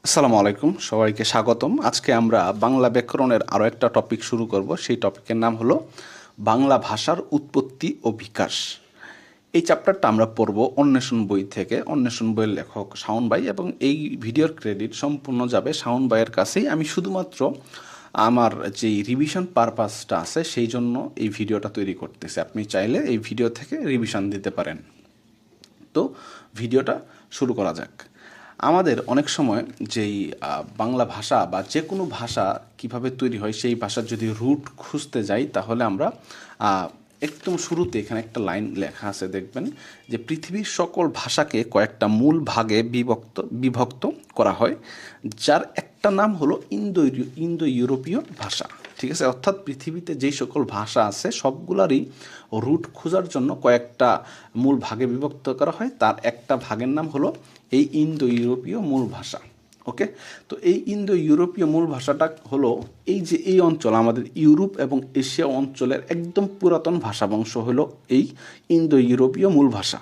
আসসালামু আলাইকুম, সবাইকে স্বাগতম। আজকে আমরা বাংলা ব্যাকরণের আরও একটা টপিক শুরু করব। সেই টপিকের নাম হলো বাংলা ভাষার উৎপত্তি ও বিকাশ। এই চ্যাপ্টারটা আমরা পড়ব অন্বেষণ বই থেকে। অন্বেষণ বইয়ের লেখক শাওন ভাই, এবং এই ভিডিওর ক্রেডিট সম্পূর্ণ যাবে শাওন ভাইয়ের কাছেই। আমি শুধুমাত্র আমার যেই রিভিশন পারপাসটা আছে সেই জন্য এই ভিডিওটা তৈরি করতেছি। আপনি চাইলে এই ভিডিও থেকে রিভিশন দিতে পারেন। তো ভিডিওটা শুরু করা যাক। আমাদের অনেক সময় যেই বাংলা ভাষা বা যে কোনো ভাষা কিভাবে তৈরি হয় সেই ভাষার যদি রুট খুঁজতে যাই, তাহলে আমরা একদম শুরুতে এখানে একটা লাইন লেখা আছে, দেখবেন যে পৃথিবীর সকল ভাষাকে কয়েকটা মূল ভাগে বিভক্ত করা হয়, যার একটা নাম হলো ইন্দো ইউরোপীয় ভাষা। ঠিক আছে, অর্থাৎ পৃথিবীতে যেই সকল ভাষা আছে সবগুলারই রুট খোঁজার জন্য কয়েকটা মূল ভাগে বিভক্ত করা হয়। তার একটা ভাগের নাম হলো এই ইন্দো ইউরোপীয় মূল ভাষা। ওকে, তো এই ইন্দো ইউরোপীয় মূল ভাষাটা হলো এই যে এই অঞ্চল, আমাদের ইউরোপ এবং এশিয়া অঞ্চলের একদম পুরাতন ভাষা বংশ হলো এই ইন্দো ইউরোপীয় মূল ভাষা।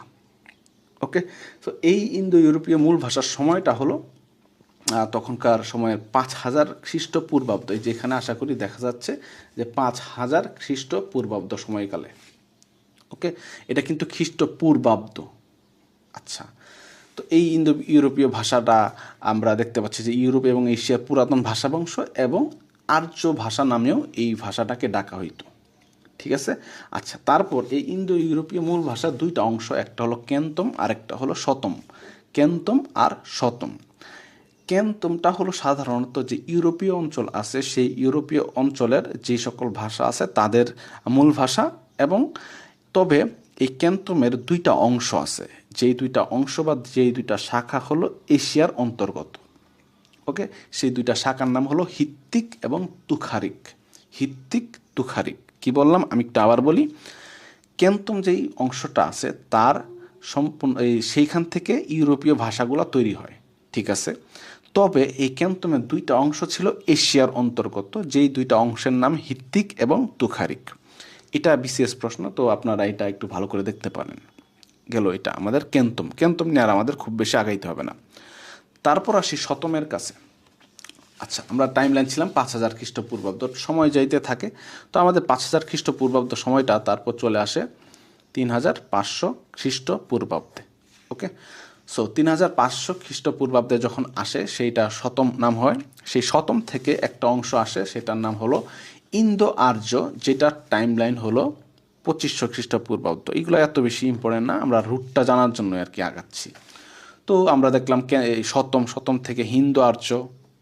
ওকে, তো এই ইন্দো ইউরোপীয় মূল ভাষার সময়টা হলো তখনকার সময়ের 5000 খ্রিস্টপূর্বাব্দ। যেখানে আশা করি দেখা যাচ্ছে যে 5000 খ্রিস্টপূর্বাব্দ সময়কালে। ওকে, এটা কিন্তু খ্রিস্টপূর্বাব্দ। আচ্ছা, তো এই ইন্দো ইউরোপীয় ভাষাটা আমরা দেখতে পাচ্ছি যে ইউরোপ এবং এশিয়ার পুরাতন ভাষা বংশ এবং আর্য ভাষা নামেও এই ভাষাটাকে ডাকা হইতো। ঠিক আছে, আচ্ছা, তারপর এই ইন্দো ইউরোপীয় মূল ভাষার দুইটা অংশ, একটা হলো কেন্তম আর একটা হলো শতম। কেন্তম আর শতম। কেন্তমটা হলো সাধারণত যে ইউরোপীয় অঞ্চল আছে সেই ইউরোপীয় অঞ্চলের যে সকল ভাষা আছে তাদের মূল ভাষা, এবং তবে এই কেন্তমের দুইটা অংশ আছে, যেই দুইটা অংশ বা যেই দুইটা শাখা হলো এশিয়ার অন্তর্গত। ওকে, সেই দুইটা শাখার নাম হলো হিত্তিক এবং তুখারিক। হিত্তিক, তুখারিক। কি বললাম আমি একটু আবার বলি। কেন্তম যেই অংশটা আছে তার সম্পূর্ণ সেইখান থেকে ইউরোপীয় ভাষাগুলো তৈরি হয়। ঠিক আছে, তবে এই কেন্তমের দুইটা অংশ ছিল এশিয়ার অন্তর্গত, যেই দুইটা অংশের নাম হিত্তিক এবং তুখারিক। এটা বিশেষ প্রশ্ন, তো আপনারা এটা একটু ভালো করে দেখতে পারেন। গেল এটা আমাদের কেন্তম। কেন্তম নিয়ে আর আমাদের খুব বেশি আগাইতে হবে না। তারপর আসি শতমের কাছে। আচ্ছা, আমরা টাইম লাইন ছিলাম 5000 খ্রিস্টপূর্বাব্দ, সময় যাইতে থাকে। তো আমাদের 5000 খ্রিস্টপূর্বাব্দ সময়টা তারপর চলে আসে 3500 খ্রিস্টপূর্বাব্দে। ওকে, সো 3500 খ্রিস্টপূর্বাব্দে যখন আসে সেইটা শতম নাম হয়। সেই শতম থেকে একটা অংশ আসে, সেটার নাম হলো ইন্দো আর্য, যেটার টাইম লাইন হলো 2500 খ্রিস্টপূর্বাব্দ। এগুলো এত বেশি ইম্পর্টেন্ট না, আমরা রুটটা জানার জন্য আর কি আগাচ্ছি। তো আমরা দেখলাম এই শতম শতম থেকে হিন্দু আর্য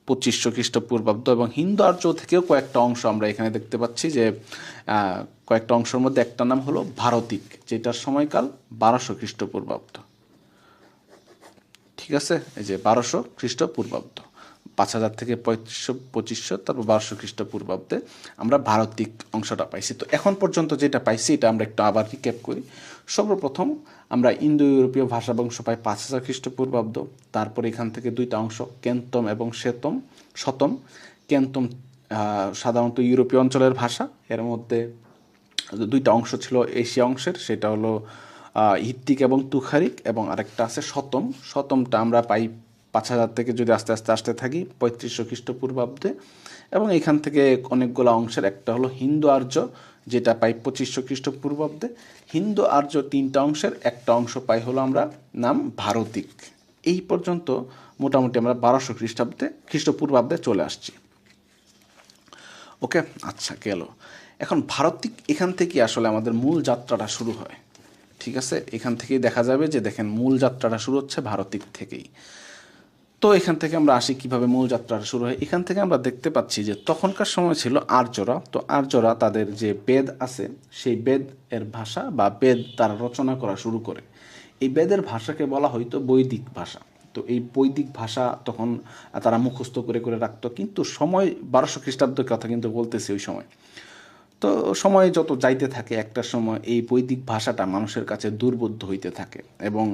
2500 খ্রিস্টপূর্বাব্দ, এবং হিন্দু আর্য থেকেও কয়েকটা অংশ আমরা এখানে দেখতে পাচ্ছি যে কয়েকটা অংশের মধ্যে একটা নাম হলো ভারতিক, যেটার সময়কাল 1200 খ্রিস্টপূর্বাব্দ। ঠিক আছে, এই যে 1200 খ্রিস্টপূর্বাব্দ, 5000 থেকে 3500 2500, তারপর 1200 খ্রিস্টপূর্বাব্দে আমরা ভারতিক অংশটা পাইছি। তো এখন পর্যন্ত যেটা পাইছি এটা আমরা একটু আবার রিক্যাপ করি। সর্বপ্রথম আমরা ইন্দো ইউরোপীয় ভাষা বংশ পাই 5000 খ্রিস্টপূর্বাব্দ। তারপর এখান থেকে দুইটা অংশ, কেন্তম এবং শতম। কেন্তম সাধারণত ইউরোপীয় অঞ্চলের ভাষা, এর মধ্যে দুইটা অংশ ছিল এশিয়া অংশের, সেটা হলো হিত্তিক এবং তুখারিক, এবং আরেকটা আছে শতম। শতমটা আমরা পাই 5000 থেকে যদি আস্তে আস্তে আসতে থাকি 3500 খ্রিস্টপূর্বাব্দে, এবং এখান থেকে অনেকগুলো অংশের একটা হলো হিন্দু আর্য, যেটা পাই 2500 খ্রিস্টপূর্বাব্দে। হিন্দু আর্য তিনটা অংশের একটা অংশ পাই হলো আমরা নাম ভারতিক। এই পর্যন্ত মোটামুটি আমরা 1200 খ্রিস্টপূর্বাব্দে চলে আসছি। ওকে, আচ্ছা, গেল। এখন ভারতিক, এখান থেকে আসলে আমাদের মূল যাত্রাটা শুরু হয়। ঠিক আছে, এখান থেকেই দেখা যাবে যে দেখেন মূল যাত্রাটা শুরু হচ্ছে ভারতিক থেকেই। তো এখান থেকে আমরা আসি কিভাবে মূল যাত্রাটা শুরু হয়। এখান থেকে আমরা দেখতে পাচ্ছি যে তখনকার সময় ছিল আর্যরা। তো আর্যরা তাদের যে বেদ আছে সেই বেদ এর ভাষা বা বেদ তারা রচনা করা শুরু করে। এই বেদের ভাষাকে বলা হয়তো বৈদিক ভাষা। তো এই বৈদিক ভাষা তখন তারা মুখস্থ করে করে রাখতো, কিন্তু সময় 1200 খ্রিস্টাব্দের কথা কিন্তু বলতেছি ওই সময়। তো সময় যত যাইতে থাকে একটা সময় এই বৈদিক ভাষাটা মানুষের কাছে দুর্বোধ্য হইতে থাকে, এবং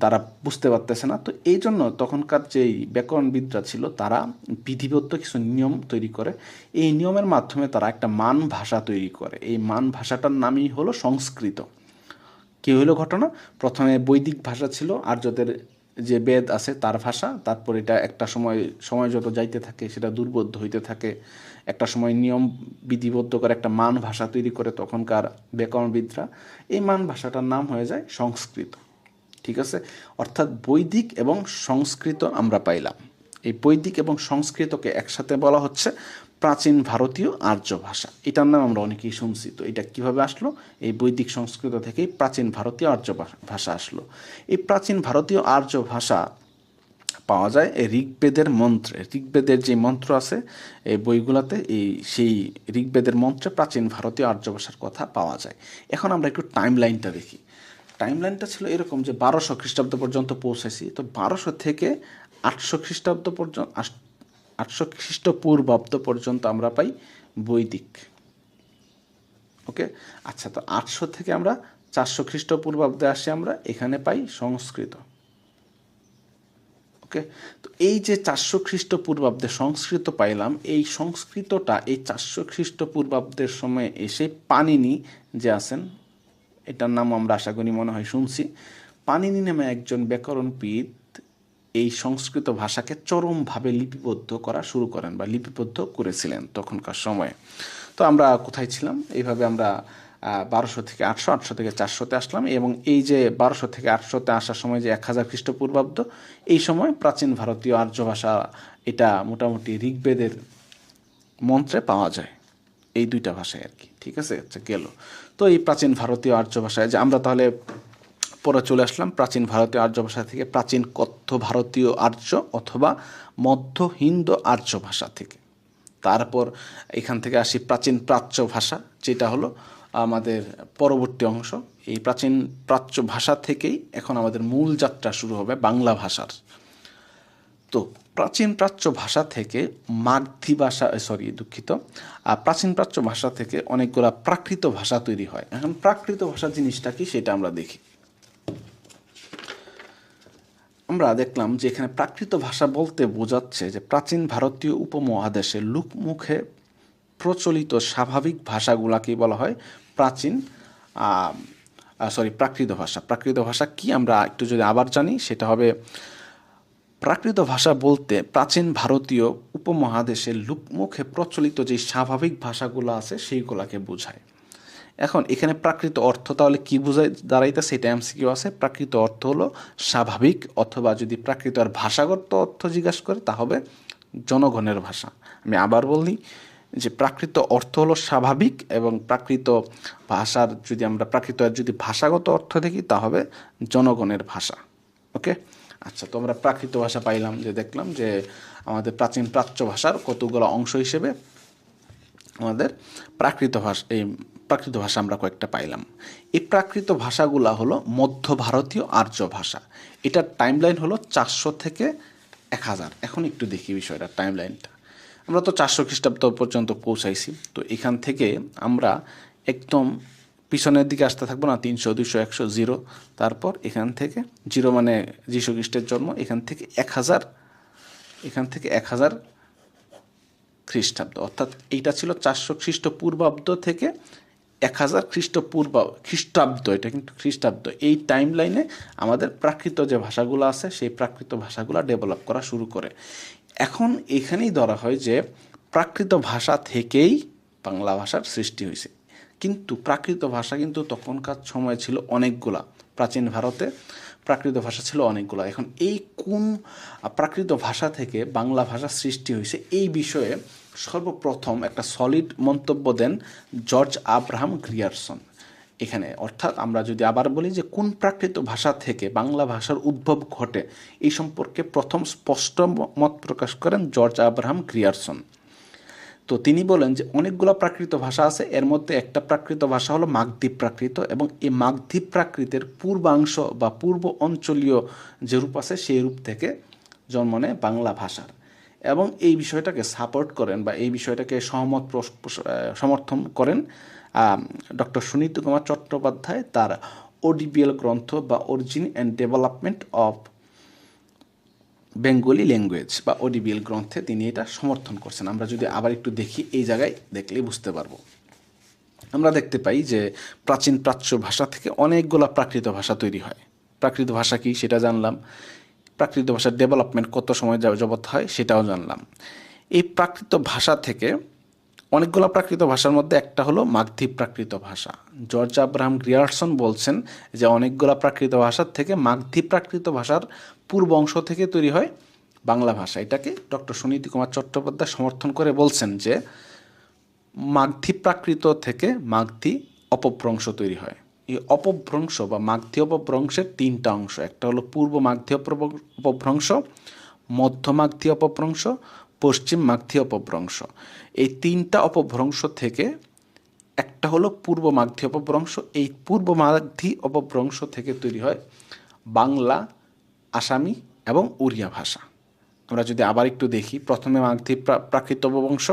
তারা বুঝতে পারতেছে না। তো এই জন্য তখনকার যেই ব্যাকরণবিদরা ছিল তারা বিধিবদ্ধ কিছু নিয়ম তৈরি করে। এই নিয়মের মাধ্যমে তারা একটা মান ভাষা তৈরি করে। এই মান ভাষাটার নামই হলো সংস্কৃত। কী হইলো ঘটনা, প্রথমে বৈদিক ভাষা ছিল আর্যদের যে বেদ আছে তার ভাষা, তারপর এটা একটা সময় যত যাইতে থাকে সেটা দুর্বোধ্য হইতে থাকে, একটা সময় নিয়ম বিধিবদ্ধ করে একটা মান ভাষা তৈরি করে তখনকার ব্যাকরণবিদরা, এই মান ভাষাটার নাম হয়ে যায় সংস্কৃত। ঠিক আছে, অর্থাৎ বৈদিক এবং সংস্কৃত আমরা পাইলাম। এই বৈদিক এবং সংস্কৃতকে একসাথে বলা হচ্ছে প্রাচীন ভারতীয় আর্য ভাষা। এটার নাম আমরা অনেকেই শুনছি। তো এটা কিভাবে আসলো? এই বৈদিক সংস্কৃত থেকেই প্রাচীন ভারতীয় আর্য ভাষা আসলো। এই প্রাচীন ভারতীয় আর্য ভাষা পাওয়া যায় এই ঋগ্বেদের মন্ত্রে। ঋগ্বেদের যে মন্ত্র আছে এই বইগুলোতে, সেই ঋগ্বেদের মন্ত্রে প্রাচীন ভারতীয় আর্য ভাষার কথা পাওয়া যায়। এখন আমরা একটু টাইম লাইনটা দেখি। টাইম লাইনটা ছিল এরকম যে 1200 খ্রিস্টাব্দ পর্যন্ত পৌঁছেছি। তো 1200 থেকে 800 খ্রিস্টাব্দ পর্যন্ত, 800 খ্রিস্টপূর্বাব্দ পর্যন্ত আমরা পাই বৈদিক। ওকে, আচ্ছা, তো 800 থেকে আমরা 400 খ্রিস্টপূর্বাব্দে আসি, আমরা এখানে পাই সংস্কৃত। ওকে, তো এই যে 400 খ্রিস্টপূর্বাব্দে সংস্কৃত পাইলাম, এই সংস্কৃতটা এই 400 খ্রিস্টপূর্বাব্দের সময় এসে পাণিনি যে আছেন, এটার নাম আমরা আশা করি মনে হয় শুনছি, পাণিনি নামে একজন ব্যাকরণবিদ এই সংস্কৃত ভাষাকে চরমভাবে লিপিবদ্ধ করা শুরু করেন বা লিপিবদ্ধ করেছিলেন তখনকার সময়ে। তো আমরা কোথায় ছিলাম? এইভাবে আমরা 1200 থেকে 800, 800 থেকে 400-তে আসলাম, এবং এই যে 1200 থেকে 800-তে আসার সময় যে 1000 খ্রিস্টপূর্বাব্দ, এই সময় প্রাচীন ভারতীয় আর্য ভাষা, এটা মোটামুটি ঋগ্বেদের মন্ত্রে পাওয়া যায়, এই দুইটা ভাষায় আর কি। ঠিক আছে, আচ্ছা গেল। তো এই প্রাচীন ভারতীয় আর্য ভাষায় যে আমরা তাহলে পরে চলে আসলাম প্রাচীন ভারতীয় আর্য ভাষা থেকে প্রাচীন কথ্য ভারতীয় আর্য অথবা মধ্য হিন্দু আর্য ভাষা থেকে। তারপর এখান থেকে আসি প্রাচীন প্রাচ্য ভাষা, যেটা হলো আমাদের পরবর্তী অংশ। এই প্রাচীন প্রাচ্য ভাষা থেকেই এখন আমাদের মূল যাত্রা শুরু হবে বাংলা ভাষার। তো প্রাচীন প্রাচ্য ভাষা থেকে মাগধী ভাষা, প্রাচীন প্রাচ্য ভাষা থেকে অনেকগুলা প্রাকৃত ভাষা তৈরি হয়। এখন প্রাকৃত ভাষা জিনিসটা কি সেটা আমরা দেখি। আমরা দেখলাম যে এখানে প্রাকৃত ভাষা বলতে বোঝাচ্ছে যে প্রাচীন ভারতীয় উপমহাদেশে লোকমুখে প্রচলিত স্বাভাবিক ভাষাগুলাকেই বলা হয় প্রাচীন প্রাকৃত ভাষা। প্রাকৃত ভাষা কি আমরা একটু যদি আবার জানি, সেটা হবে প্রাকৃত ভাষা বলতে প্রাচীন ভারতীয় উপমহাদেশে লোকমুখে প্রচলিত যে স্বাভাবিক ভাষাগুলো আছে সেইগুলাকে বোঝায়। এখন এখানে প্রাকৃত অর্থ তাহলে কি বোঝায় দাঁড়াইতেছে, এটা এমসিকিউ আছে। প্রাকৃত অর্থ হলো স্বাভাবিক, অথবা যদি প্রাকৃত আর ভাষাগত অর্থ জিজ্ঞাসা করে তা হবে জনগণের ভাষা। আমি আবার বলি যে প্রাকৃত অর্থ হলো স্বাভাবিক, এবং প্রাকৃত ভাষার যদি আমরা প্রাকৃত আর যদি ভাষাগত অর্থ দেখি তা হবে জনগণের ভাষা। ওকে, আচ্ছা, তো আমরা প্রাকৃত ভাষা পাইলাম, যে দেখলাম যে আমাদের প্রাচীন প্রাচ্য ভাষার কতগুলো অংশ হিসেবে আমাদের প্রাকৃত ভাষা আমরা কয়েকটা পাইলাম। এই প্রাকৃত ভাষাগুলা হলো মধ্য ভারতীয় আর্য ভাষা। এটার টাইমলাইন হলো 400 থেকে 1000। এখন একটু দেখি বিষয়টা, টাইমলাইনটা। আমরা তো 400 খ্রিস্টাব্দ পর্যন্ত পৌঁছাইছি। তো এখান থেকে আমরা একদম পিছনের দিকে আসতে থাকবো না, 300, 200, 100, 0, তারপর এখান থেকে 0 মানে যীশু খ্রিস্টের জন্ম, এখান থেকে 1000 খ্রিস্টাব্দ, অর্থাৎ এইটা ছিল 400 খ্রিস্টপূর্বাব্দ থেকে 1000 খ্রিস্টাব্দ, এটা কিন্তু খ্রিস্টাব্দ। এই টাইম লাইনে আমাদের প্রাকৃত যে ভাষাগুলো আছে সেই প্রাকৃত ভাষাগুলো ডেভেলপ করা শুরু করে। এখন এখানেই ধরা হয় যে প্রাকৃত ভাষা থেকেই বাংলা ভাষার সৃষ্টি হয়েছে, কিন্তু প্রাকৃত ভাষা কিন্তু তখনকার সময় ছিল অনেকগুলা। প্রাচীন ভারতে প্রাকৃত ভাষা ছিল অনেকগুলো। এখন এই কোন প্রাকৃত ভাষা থেকে বাংলা ভাষা সৃষ্টি হয়েছে এই বিষয়ে সর্বপ্রথম একটা সলিড মন্তব্য দেন জর্জ আব্রাহাম গ্রিয়ারসন এখানে। অর্থাৎ আমরা যদি আবার বলি যে কোন প্রাকৃত ভাষা থেকে বাংলা ভাষার উদ্ভব ঘটে, এই সম্পর্কে প্রথম স্পষ্ট মত প্রকাশ করেন জর্জ আব্রাহাম গ্রিয়ারসন। তো তিনি বলেন যে অনেকগুলো প্রাকৃত ভাষা আছে, এর মধ্যে একটা প্রাকৃত ভাষা হলো মাগধী প্রাকৃত, এবং এই মাগধী প্রাকৃতের পূর্বাংশ বা পূর্ব অঞ্চলীয় যে রূপ আছে সেই রূপ থেকে জন্ম নেয় বাংলা ভাষার। এবং এই বিষয়টাকে সাপোর্ট করেন বা এই বিষয়টাকে সমর্থন করেন ডক্টর সুনীত কুমার চট্টোপাধ্যায় তার ওডিবিএল গ্রন্থ বা origin and development of Bengali language বা ওডিবিএল গ্রন্থে তিনি এটা সমর্থন করছেন। আমরা যদি আবার একটু দেখি, এই জায়গায় দেখলেই বুঝতে পারবো। আমরা দেখতে পাই যে প্রাচীন প্রাচ্য ভাষা থেকে অনেকগুলো প্রাকৃত ভাষা তৈরি হয়। প্রাকৃত ভাষা কি সেটা জানলাম। প্রাকৃত ভাষার ডেভেলপমেন্ট কত সময় যাবত হয় সেটাও জানলাম। এই প্রাকৃত ভাষা থেকে অনেকগুলো প্রাকৃত ভাষার মধ্যে একটা হলো মাগধী প্রাকৃত ভাষা। জর্জ আব্রাহাম গ্রিয়ারসন বলছেন যে অনেকগুলো প্রাকৃত ভাষার থেকে মাগধী প্রাকৃত ভাষার পূর্ব অংশ থেকে তৈরি হয় বাংলা ভাষা। এটাকে ডক্টর সুনীতি কুমার চট্টোপাধ্যায় সমর্থন করে বলছেন যে মাগধী প্রাকৃত থেকে মাগধী অপভ্রংশ তৈরি হয়। এই অপভ্রংশ বা মাগধী অপভ্রংশের তিনটা অংশ, একটা হলো পূর্ব মাগধী অপভ্রংশ, মধ্য মাগধী অপভ্রংশ, পশ্চিম মাগধী অপভ্রংশ। এই তিনটা অপভ্রংশ থেকে একটা হলো পূর্ব মাগধী অপভ্রংশ। এই পূর্ব মাগধী অপভ্রংশ থেকে তৈরি হয় বাংলা, আসামি এবং উড়িয়া ভাষা। আমরা যদি আবার একটু দেখি, প্রথমে মাগধী প্রাকৃত অপভ্রংশ,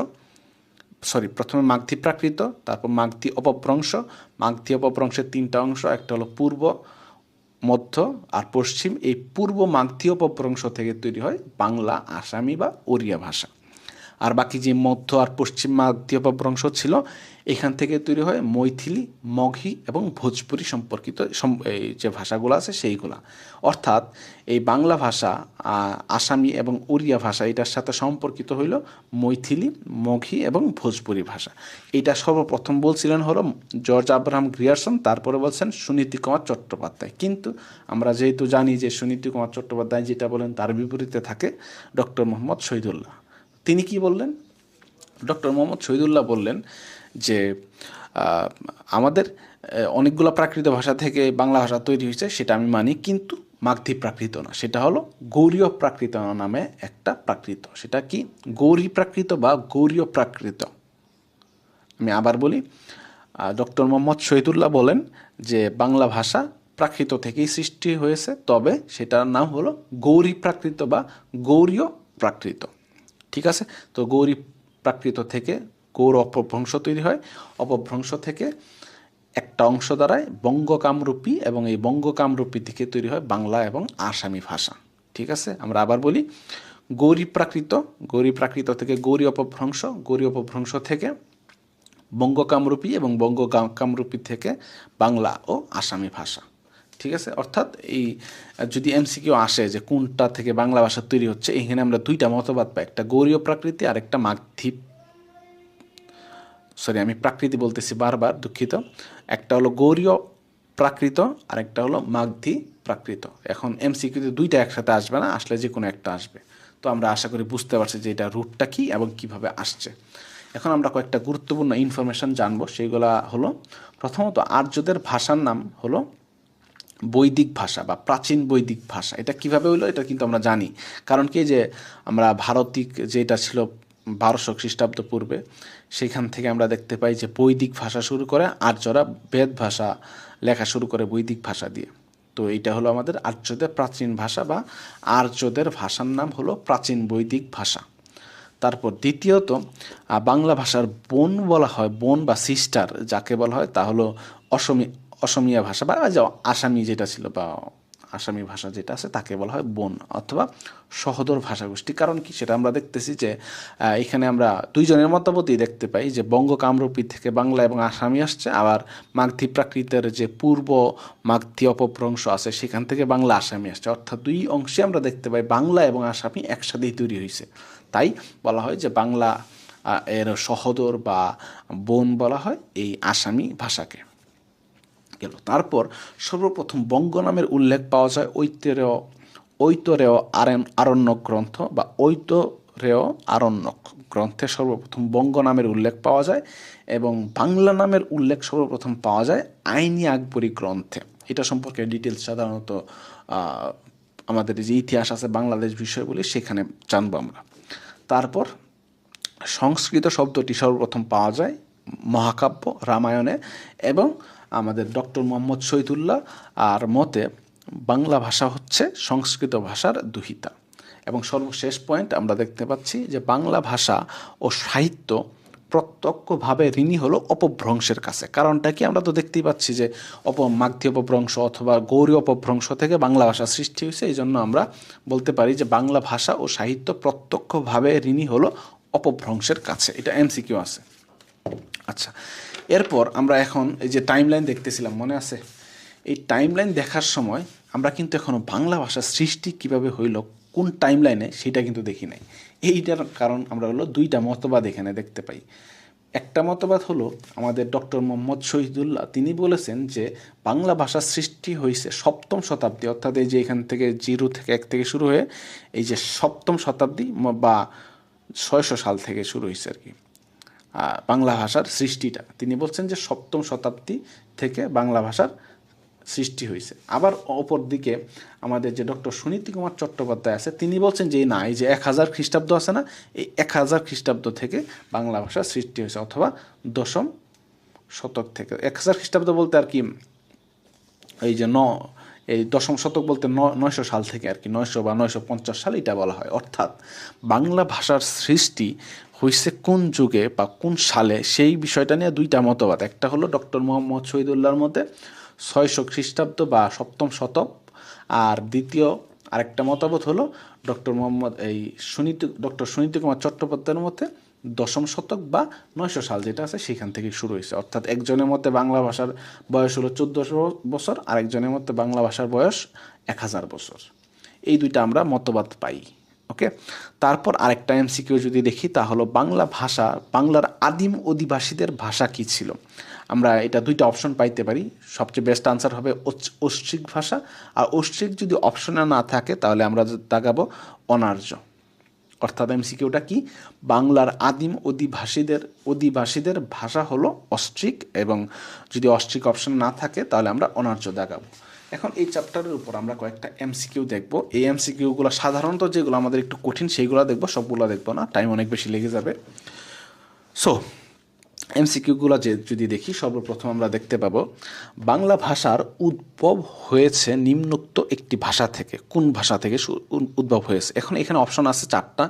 প্রথমে মাগধী প্রাকৃত, তারপর মাগধী অপভ্রংশ। মাগধী অপভ্রংশের তিনটা অংশ, একটা হলো পূর্ব, মধ্য আর পশ্চিম। এই পূর্ব মাগধী অপভ্রংশ থেকে তৈরি হয় বাংলা, আসামি বা ওড়িয়া ভাষা। আর বাকি যে মধ্য আর পশ্চিম মাগধী অপভ্রংশ ছিল, এখান থেকে তৈরি হয় মৈথিলি, মগহী এবং ভোজপুরি সম্পর্কিত এই যে ভাষাগুলো আছে সেইগুলা। অর্থাৎ এই বাংলা ভাষা, আসামি এবং ওড়িয়া ভাষা, এটার সাথে সম্পর্কিত হইল মৈথিলি, মগহী এবং ভোজপুরি ভাষা। এটা সর্বপ্রথম বলছিলেন হলো জর্জ আব্রাহাম গ্রিয়ারসন, তারপরে বলছেন সুনীতি কুমার চট্টোপাধ্যায়। কিন্তু আমরা যেহেতু জানি যে সুনীতি কুমার চট্টোপাধ্যায় যেটা বলেন তার বিপরীতে থাকে ডক্টর মোহাম্মদ শহীদুল্লাহ। তিনি কি বললেন? ডক্টর মোহাম্মদ শহীদুল্লাহ বললেন যে আমাদের অনেকগুলো প্রাকৃত ভাষা থেকে বাংলা ভাষা তৈরি হয়েছে, সেটা আমি মানি, কিন্তু মাগধী প্রাকৃত না, সেটা হলো গৌড়ীয় প্রাকৃত নামে একটা প্রাকৃত। সেটা কি? গৌরী প্রাকৃত বা গৌড়ীয় প্রাকৃত। আমি আবার বলি, ডক্টর মোহাম্মদ শহীদুল্লাহ বলেন যে বাংলা ভাষা প্রাকৃত থেকেই সৃষ্টি হয়েছে, তবে সেটার নাম হলো গৌরী প্রাকৃত বা গৌড়ীয় প্রাকৃত। ঠিক আছে? তো গৌরী প্রাকৃত থেকে গৌড় অপভ্রংশ তৈরি হয়। অপভ্রংশ থেকে একটা অংশ দাঁড়ায় বঙ্গকামরূপী, এবং এই বঙ্গকামরূপী থেকে তৈরি হয় বাংলা এবং আসামি ভাষা। ঠিক আছে? আমরা আবার বলি, গৌরী প্রাকৃত থেকে গৌরী অপভ্রংশ, গৌরী অপভ্রংশ থেকে বঙ্গকামরূপী, এবং বঙ্গকামরূপী থেকে বাংলা ও আসামি ভাষা। ঠিক আছে? অর্থাৎ এই যদি এমসিকিউ আসে যে কোনটা থেকে বাংলা ভাষা তৈরি হচ্ছে, এখানে আমরা দুইটা মতবাদ পাই, একটা গৌড়ীয় প্রাকৃতি আর একটা মাগধী, আমি প্রাকৃতি বলতেছি বারবার, দুঃখিত। একটা হলো গৌড়ীয় প্রাকৃত আর একটা হলো মাগধী প্রাকৃত। এখন এমসিকিউতে দুইটা একসাথে আসবে না, আসলে যে কোনো একটা আসবে। তো আমরা আশা করি বুঝতে পারছি যে এটা রুটটা কী এবং কিভাবে আসছে। এখন আমরা কয়েকটা গুরুত্বপূর্ণ ইনফরমেশন জানবো, সেইগুলা হলো, প্রথমত আর্যদের ভাষার নাম হলো বৈদিক ভাষা বা প্রাচীন বৈদিক ভাষা। এটা কিভাবে হইলো এটা কিন্তু আমরা জানি, কারণ কি যে আমরা ভারতিক যেটা ছিল 1200 খ্রিস্টাব্দ পূর্বে, সেখান থেকে আমরা দেখতে পাই যে বৈদিক ভাষা শুরু করে আর্যরা বেদ ভাষা লেখা শুরু করে বৈদিক ভাষা দিয়ে। তো এইটা হলো আমাদের আর্যদের প্রাচীন ভাষা বা আর্যদের ভাষার নাম হলো প্রাচীন বৈদিক ভাষা। তারপর দ্বিতীয়ত বাংলা ভাষার বোন বলা হয়, বোন বা সিস্টার যাকে বলা হয় তা হলো অসমীয়া ভাষা বা আসামি যেটা ছিল বা আসামি ভাষা যেটা আছে তাকে বলা হয় বোন অথবা সহোদর ভাষাগোষ্ঠী। কারণ কি সেটা আমরা দেখতেছি যে এখানে আমরা দুইজনের মতামতই দেখতে পাই যে বঙ্গ কামরূপী থেকে বাংলা এবং আসামি আসছে, আবার মাগধী প্রাকৃতের যে পূর্ব মাগধী অপভ্রংশ আছে সেখান থেকে বাংলা আসামি আসছে। অর্থাৎ দুই অংশে আমরা দেখতে পাই বাংলা এবং আসামি একসাথেই তৈরি হয়েছে। তাই বলা হয় যে বাংলা এর সহোদর বা বোন বলা হয় এই আসামি ভাষাকে। গেল। তারপর সর্বপ্রথম বঙ্গ নামের উল্লেখ পাওয়া যায় ঐতরেয় আরণ্যক গ্রন্থ বা ঐতরেয় আরণ্যক গ্রন্থে সর্বপ্রথম বঙ্গ নামের উল্লেখ পাওয়া যায়, এবং বাংলা নামের উল্লেখ সর্বপ্রথম পাওয়া যায় আইনি আকবরী গ্রন্থে। এটা সম্পর্কে ডিটেলস সাধারণত আমাদের যে ইতিহাস আছে বাংলাদেশ বিষয়গুলি সেখানে জানবো আমরা। তারপর সংস্কৃত শব্দটি সর্বপ্রথম পাওয়া যায় মহাকাব্য রামায়ণে, এবং আমাদের ডক্টর মোহাম্মদ শহীদুল্লাহ আর মতে বাংলা ভাষা হচ্ছে সংস্কৃত ভাষার দুহিতা। এবং সর্বশেষ পয়েন্ট আমরা দেখতে পাচ্ছি যে বাংলা ভাষা ও সাহিত্য প্রত্যক্ষভাবে ঋণী হলো অপভ্রংশের কাছে। কারণটা কি? আমরা তো দেখতেই পাচ্ছি যে মাগধী অপভ্রংশ অথবা গৌড়ী অপভ্রংশ থেকে বাংলা ভাষা সৃষ্টি হয়েছে। এই জন্য আমরা বলতে পারি যে বাংলা ভাষা ও সাহিত্য প্রত্যক্ষভাবে ঋণী হলো অপভ্রংশের কাছে। এটা এমসিকিউ আছে। আচ্ছা, এরপর আমরা এখন এই যে টাইমলাইন দেখতেছিলাম, মনে আছে? এই টাইমলাইন দেখার সময় আমরা কিন্তু এখনও বাংলা ভাষার সৃষ্টি কিভাবে হইল, কোন টাইম লাইনে, সেটা কিন্তু দেখি নাই। এইটার কারণ আমরা হলো দুইটা মতবাদ এখানে দেখতে পাই। একটা মতবাদ হলো আমাদের ডক্টর মোহাম্মদ শহীদুল্লাহ, তিনি বলেছেন যে বাংলা ভাষার সৃষ্টি হয়েছে সপ্তম শতাব্দী, অর্থাৎ এই যে এখান থেকে জিরো থেকে এক থেকে শুরু হয়ে এই যে সপ্তম শতাব্দী বা 600 সাল থেকে শুরু হয়েছে আর কি বাংলা ভাষার সৃষ্টিটা। তিনি বলছেন যে সপ্তম শতাব্দী থেকে বাংলা ভাষার সৃষ্টি হয়েছে। আবার অপর দিকে আমাদের যে ডক্টর সুনীতি কুমার চট্টোপাধ্যায় আছে, তিনি বলছেন যে না, এই যে 1000 খ্রিস্টাব্দ আছে না, এই 1000 খ্রিস্টাব্দ থেকে বাংলা ভাষার সৃষ্টি হয়েছে, অথবা দশম শতক থেকে। 1000 খ্রিস্টাব্দ বলতে আর কি এই যে এই দশম শতক বলতে 900 সাল থেকে আর কি, 900 বা 950 সাল এটা বলা হয়। অর্থাৎ বাংলা ভাষার সৃষ্টি হয়েছে কোন যুগে বা কোন সালে, সেই বিষয়টা নিয়ে দুইটা মতবাদ। একটা হলো ডক্টর মোহাম্মদ শহীদুল্লাহর মতে 600 খ্রিস্টাব্দ বা সপ্তম শতক, আর দ্বিতীয় আরেকটা মতবাদ হলো ডক্টর সুনীতি কুমার চট্টোপাধ্যায়ের মতে দশম শতক বা 900 সাল যেটা আছে সেখান থেকে শুরু হয়েছে। অর্থাৎ একজনের মতে বাংলা ভাষার বয়স হলো 1400 বছর, আর একজনের মতে বাংলা ভাষার বয়স 1000 বছর। এই দুইটা আমরা মতবাদ পাই। ওকে, তারপর আরেকটা এমসিকিউ যদি দেখি, তা হলো বাংলার আদিম অধিবাসীদের ভাষা কি ছিল। আমরা এটা দুইটা অপশন পাইতে পারি। সবচেয়ে বেস্ট আনসার হবে অস্ট্রিক ভাষা, আর অস্ট্রিক যদি অপশনে না থাকে তাহলে আমরা দাগাবো অনার্য। অর্থাৎ এমসিকিউটা কি, বাংলার আদিম অধিবাসীদের ভাষা হলো অস্ট্রিক, এবং যদি অস্ট্রিক অপশন না থাকে তাহলে আমরা অনার্য দাগাবো। এখন এই চ্যাপ্টারের উপর আমরা কয়েকটা এমসিকিউ দেখব। এই এমসিকিউগুলো সাধারণত যেগুলো আমাদের একটু কঠিন সেইগুলো দেখবো, সবগুলো দেখবো না, টাইম অনেক বেশি লেগে যাবে। সো এমসিকিউগুলো যদি দেখি, সর্বপ্রথম আমরা দেখতে পাবো বাংলা ভাষার উদ্ভব হয়েছে নিম্নোক্ত একটি ভাষা থেকে। কোন ভাষা থেকে উদ্ভব হয়েছে? এখন এখানে অপশন আছে 4টা।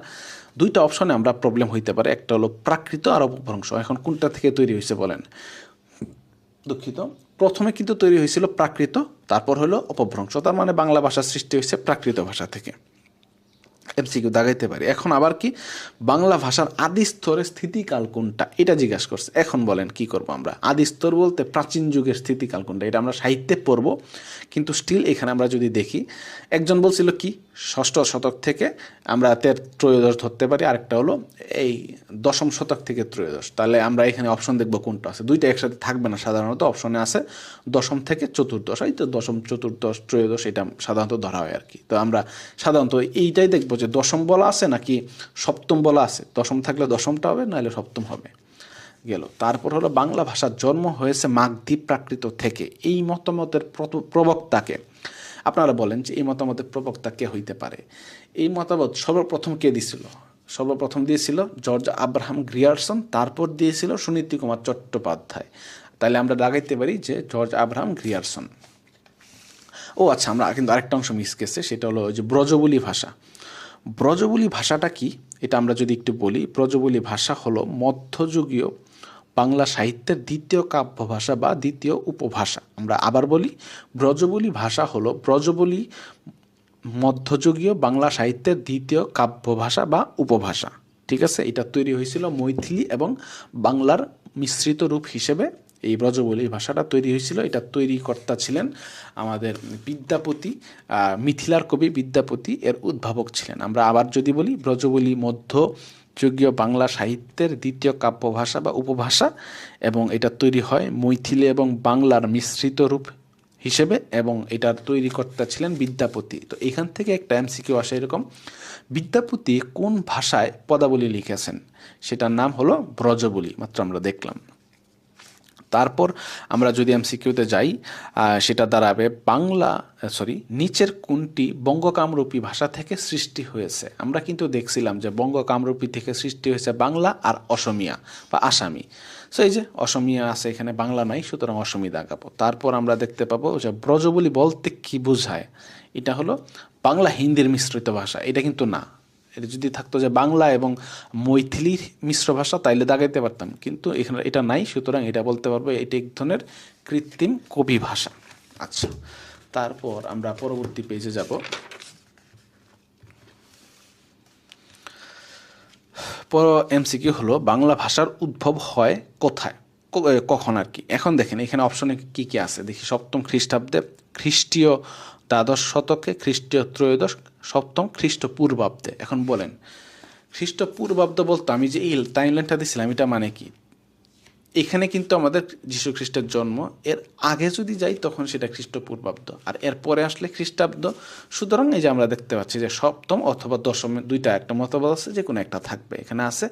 দুইটা অপশনে আমরা প্রবলেম হইতে পারে, একটা হলো প্রাকৃত আর অপভ্রংশ। এখন কোনটা থেকে তৈরি হয়েছে বলেন? দুঃখিত, প্রথমে কিন্তু তৈরি হয়েছিল প্রাকৃত, তারপর হলো অপভ্রংশ। তার মানে বাংলা ভাষার সৃষ্টি হয়েছে প্রাকৃত ভাষা থেকে। এমসিকিউ দাগাইতে পারি। এখন আবার কি, বাংলা ভাষার আদি স্তরের স্থিতিকাল কোনটা, এটা জিজ্ঞাসা করছে। এখন বলেন কি করব আমরা? আদি স্তর বলতে প্রাচীন যুগের স্থিতিকাল কোনটা, এটা আমরা সাহিত্যে পড়ব, কিন্তু স্টিল এখানে আমরা যদি দেখি, একজন বলছিল কি 6ষ্ঠ শতক থেকে আমরা ত্রয়োদশ ধরতে পারি, আরেকটা হলো এই দশম শতক থেকে ত্রয়োদশ। তাহলে আমরা এখানে অপশন দেখব কোনটা আছে। দুইটা একসাথে থাকবে না, সাধারণত অপশনে আছে দশম থেকে চতুর্দশ। এই তো দশম, চতুর্দশ, ত্রয়োদশ, এটা সাধারণত ধরা হয় আর কি। তো আমরা সাধারণত এইটাই দেখবো যে দশম বলা আছে নাকি সপ্তম বলা আছে। দশম থাকলে দশমটা হবে, নাহলে সপ্তম হবে। গেল। তারপর হলো বাংলা ভাষার জন্ম হয়েছে মাগধী প্রাকৃত থেকে। এই মতামতের প্রবক্তাকে, আপনারা বলেন যে এই মতামতের প্রবক্তা কে হইতে পারে? এই মতামত সর্বপ্রথম কে দিয়েছিল? সর্বপ্রথম দিয়েছিল জর্জ আব্রাহাম গ্রিয়ারসন, তারপর দিয়েছিল সুনীতি কুমার চট্টোপাধ্যায়। তাহলে আমরা লাগাইতে পারি যে জর্জ আব্রাহাম গ্রিয়ারসন। ও আচ্ছা, আমরা কিন্তু আরেকটা অংশ মিস গেছে, সেটা হলো যে ব্রজবুলি ভাষা। ব্রজবুলি ভাষাটা কি, এটা আমরা যদি একটু বলি। ব্রজবুলি ভাষা হলো মধ্যযুগীয় বাংলা সাহিত্যের দ্বিতীয় কাব্য ভাষা বা দ্বিতীয় উপভাষা। আমরা আবার বলি, ব্রজবুলি ভাষা হলো মধ্যযুগীয় বাংলা সাহিত্যের দ্বিতীয় কাব্য ভাষা বা উপভাষা। ঠিক আছে, এটা তৈরি হয়েছিল মৈথিলি এবং বাংলার মিশ্রিত রূপ হিসেবে। এই ব্রজবুলি ভাষাটা তৈরি হয়েছিল, এটা তৈরিকর্তা ছিলেন আমাদের বিদ্যাপতি, মিথিলার কবি বিদ্যাপতি এর উদ্ভাবক ছিলেন। আমরা আবার যদি বলি, ব্রজবুলি মধ্যযুগীয় বাংলা সাহিত্যের দ্বিতীয় কাব্য ভাষা বা উপভাষা, এবং এটা তৈরি হয় মৈথিলি এবং বাংলার মিশ্রিত রূপ হিসেবে, এবং এটার তৈরিকর্তা ছিলেন বিদ্যাপতি। তো এখান থেকে একটা এমসিকিউ আসে এরকম, বিদ্যাপতি কোন ভাষায় পদাবলী লিখেছেন? সেটার নাম হলো ব্রজবুলি, মাত্র আমরা দেখলাম। তারপর আমরা যদি এমসিকিউতে যাই, সেটা দাঁড়াবে নিচের কোনটি বঙ্গকামরূপী ভাষা থেকে সৃষ্টি হয়েছে? আমরা কিন্তু দেখছিলাম যে বঙ্গকামরূপী থেকে সৃষ্টি হয়েছে বাংলা আর অসমিয়া বা আসামি। সো এই যে অসমিয়া আছে এখানে, বাংলা নাই, সুতরাং অসমী দাগাবো। তারপর আমরা দেখতে পাবো যে ব্রজবুলি বলতে কি বোঝায়? এটা হলো বাংলা হিন্দির মিশ্রিত ভাষা। এটা কিন্তু না, এটা যদি থাকতো যে বাংলা এবং মৈথিলির মিশ্র ভাষা তাইলে দাগাইতে পারতাম, কিন্তু এখানে এটা নাই, সুতরাং এটা বলতে পারবো এটি এক ধরনের কৃত্রিম কবি ভাষা। আচ্ছা, তারপর আমরা পরবর্তী পেজে যাব। এমসিকিউ হলো বাংলা ভাষার উদ্ভব হয় কোথায়? কখন আর কি। এখন দেখেন এখানে অপশনে কি কি আছে দেখি। সপ্তম খ্রিস্টাব্দে, খ্রিস্টীয় দ্বাদশ শতকে, খ্রিস্টীয় ত্রয়োদশ, সপ্তম খ্রিস্টপূর্বাব্দে। এখন বলেন খ্রিস্টপূর্বাব্দ বলতো আমি যে এই টাইমলাইনটা দিছিলাম এটা মানে কি? এখানে কিন্তু আমাদের যীশু খ্রিস্টের জন্ম, এর আগে যদি যাই তখন সেটা খ্রিস্টপূর্বাব্দ, আর এর পরে আসলে খ্রিস্টাব্দ। সুতরাং এই যে আমরা দেখতে পাচ্ছি যে সপ্তম অথবা দশমের দুইটা একটা মতবাদ আছে, যে কোনো একটা থাকবে। এখানে আছে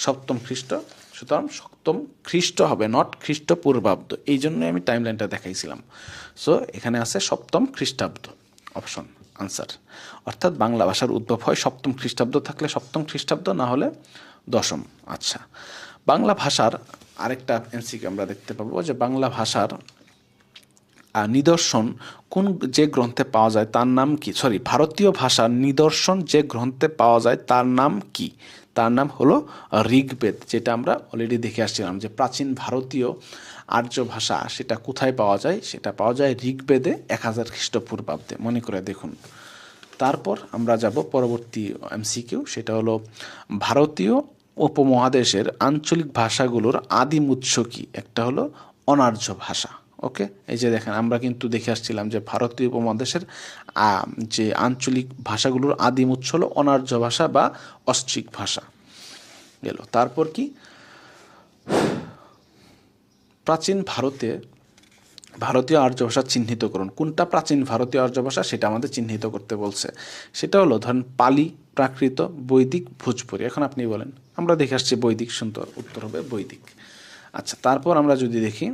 সপ্তম খ্রিস্ট, সুতরাং সপ্তম খ্রিস্ট হবে, নট খ্রিস্টপূর্বাব্দ। এই জন্যই আমি টাইমলাইনটা দেখাইছিলাম। সো এখানে আছে সপ্তম খ্রিস্টাব্দ, অপশন আনসার। অর্থাৎ বাংলা ভাষার উদ্ভব হয় সপ্তম খ্রিস্টাব্দ থাকলে সপ্তম খ্রিস্টাব্দ, না হলে দশম। আচ্ছা, বাংলা ভাষার আরেকটা এমসিকিউ আমরা দেখতে পাবো যে বাংলা ভাষার নিদর্শন কোন যে গ্রন্থে পাওয়া যায় তার নাম কি? ভারতীয় ভাষার নিদর্শন যে গ্রন্থে পাওয়া যায় তার নাম কি? তার নাম হলো ঋগ্বেদ, যেটা আমরা অলরেডি দেখে আসছিলাম যে প্রাচীন ভারতীয় আর্য ভাষা সেটা কোথায় পাওয়া যায়? সেটা পাওয়া যায় ঋগ্বেদে 1000 খ্রিস্টপূর্বাব্দে, মনে করে দেখুন। তারপর আমরা যাব পরবর্তী এমসিকিউ, সেটা হলো ভারতীয় উপমহাদেশের আঞ্চলিক ভাষাগুলোর আদিম উৎস কি? একটা হলো অনার্য ভাষা। ওকে, এই যে দেখেন আমরা কিন্তু দেখে আসছিলাম যে ভারতীয় উপমহাদেশের যে আঞ্চলিক ভাষাগুলোর আদিম উৎস হলো অনার্য ভাষা বা অস্ট্রিক ভাষা গেল। তারপর কি প্রাচীন ভারতীয় আর্য ভাষা চিহ্নিত করুন। কোনটা প্রাচীন ভারতীয় আর্য ভাষা সেটা আমাদের চিহ্নিত করতে বলছে। সেটা হলো ধরেন পালি, প্রাকৃত, বৈদিক, ভোজপুরি। এখন আপনি বলেন, আমরা দেখে আসছি বৈদিক, সুন্দর উত্তর হবে বৈদিক। আচ্ছা, তারপর আমরা যদি দেখি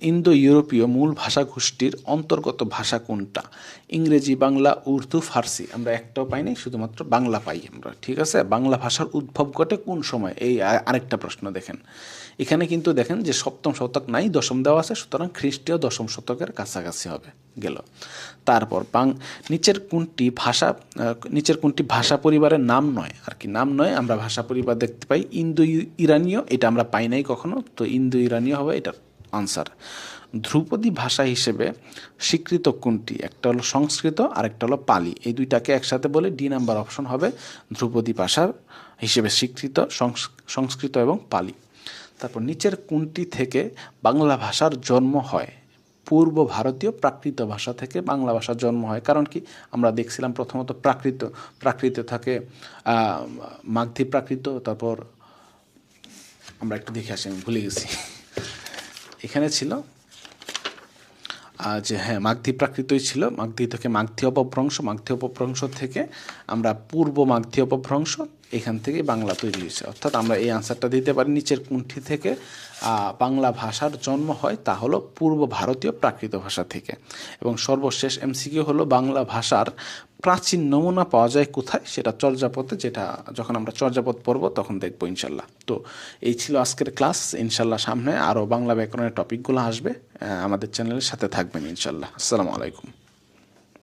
ইন্দো ইউরোপীয় মূল ভাষা গোষ্ঠীর অন্তর্গত ভাষা কোনটা? ইংরেজি, বাংলা, উর্দু, ফার্সি। আমরা একটাও পাইনি, শুধুমাত্র বাংলা পাই আমরা। ঠিক আছে, বাংলা ভাষার উদ্ভব ঘটে কোন সময়? এই আরেকটা প্রশ্ন দেখেন। এখানে কিন্তু দেখেন যে সপ্তম শতক নাই, দশম দেওয়া আছে, সুতরাং খ্রিস্টীয় দশম শতকের কাছাকাছি হবে গেল। তারপর নিচের কোনটি ভাষা পরিবারের নাম নয়? আর কি নাম নয়, আমরা ভাষা পরিবার দেখতে পাই ইন্দো ইরানীয়, এটা আমরা পাই নাই কখনো, তো ইন্দো ইরানীয় হবে এটার আনসার। ধ্রুপদী ভাষা হিসেবে স্বীকৃত কোনটি? একটা হলো সংস্কৃত আর একটা হলো পালি। এই দুইটাকে একসাথে বলে ডি নাম্বার অপশন হবে ধ্রুপদী ভাষার হিসেবে স্বীকৃত সংস্কৃত এবং পালি। তারপর নিচের কোনটি থেকে বাংলা ভাষার জন্ম হয়? পূর্ব ভারতীয় প্রাকৃত ভাষা থেকে বাংলা ভাষার জন্ম হয়। কারণ কি আমরা দেখছিলাম প্রথমত প্রাকৃত থাকে মাগধী প্রাকৃত, তারপর আমরা একটু দেখে আসি, আমি ভুলে গেছি, এখানে ছিল যে হ্যাঁ মাগধী প্রাকৃতই ছিল, মাগধী থেকে মাগধী অপভ্রংশ থেকে আমরা পূর্ব মাগধী অপভ্রংশ, এখান থেকে বাংলা তৈরি হয়েছে। অর্থাৎ আমরা এই আনসারটা দিতে পারি নিচের কোনটি থেকে বাংলা ভাষার জন্ম হয়, তা হলো পূর্ব ভারতীয় প্রাকৃত ভাষা থেকে। এবং সর্বশেষ এমসিকিউ হলো বাংলা ভাষার প্রাচীন নমুনা পাওয়া যায় কোথায়? সেটা চর্যাপদে, যেটা যখন আমরা চর্যাপদ পড়ব তখন দেখবো ইনশাল্লাহ। তো এই ছিল আজকের ক্লাস। ইনশাল্লাহ সামনে আরও বাংলা ব্যাকরণের টপিকগুলো আসবে, আমাদের চ্যানেলের সাথে থাকবেন ইনশাল্লাহ। আসসালামু আলাইকুম।